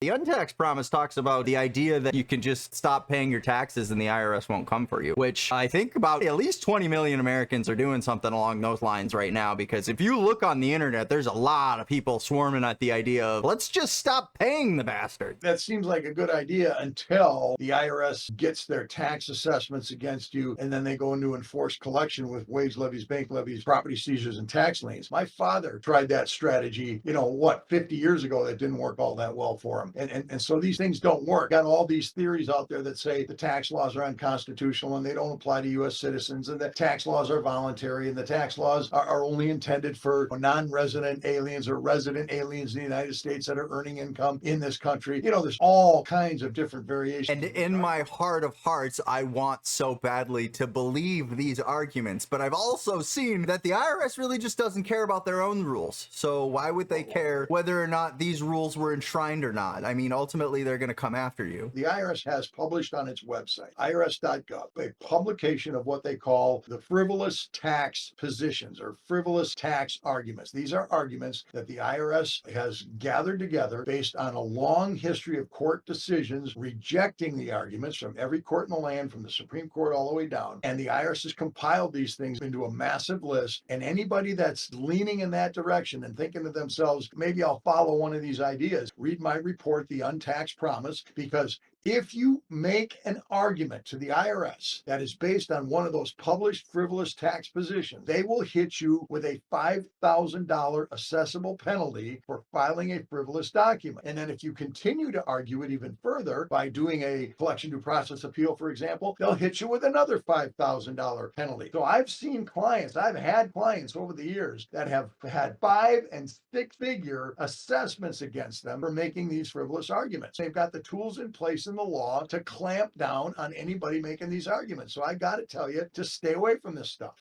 The untaxed promise talks about the idea that you can just stop paying your taxes and the IRS won't come for you, which I think about at least 20 million Americans are doing something along those lines right now, because if you look on the internet, there's a lot of people swarming at the idea of let's just stop paying the bastards. That seems like a good idea until the IRS gets their tax assessments against you, and then they go into enforced collection with wage levies, bank levies, property seizures, and tax liens. My father tried that strategy, 50 years ago. That didn't work all that well for him. And so these things don't work. Got all these theories out there that say the tax laws are unconstitutional and they don't apply to U.S. citizens, and that tax laws are voluntary, and the tax laws are only intended for non-resident aliens or resident aliens in the United States that are earning income in this country. There's all kinds of different variations. And in my heart of hearts, I want so badly to believe these arguments, but I've also seen that the IRS really just doesn't care about their own rules. So why would they care whether or not these rules were enshrined or not? I mean, ultimately, they're going to come after you. The IRS has published on its website, irs.gov, a publication of what they call the frivolous tax positions or frivolous tax arguments. These are arguments that the IRS has gathered together based on a long history of court decisions rejecting the arguments from every court in the land, from the Supreme Court all the way down. And the IRS has compiled these things into a massive list. And anybody that's leaning in that direction and thinking to themselves, maybe I'll follow one of these ideas, read my report, The Untaxed Promise, because if you make an argument to the IRS that is based on one of those published frivolous tax positions, they will hit you with a $5,000 assessable penalty for filing a frivolous document. And then if you continue to argue it even further by doing a collection due process appeal, for example, they'll hit you with another $5,000 penalty. So I've had clients over the years that have had 5- and 6-figure assessments against them for making these frivolous arguments. They've got the tools in place in the law to clamp down on anybody making these arguments. So I got to tell you to stay away from this stuff.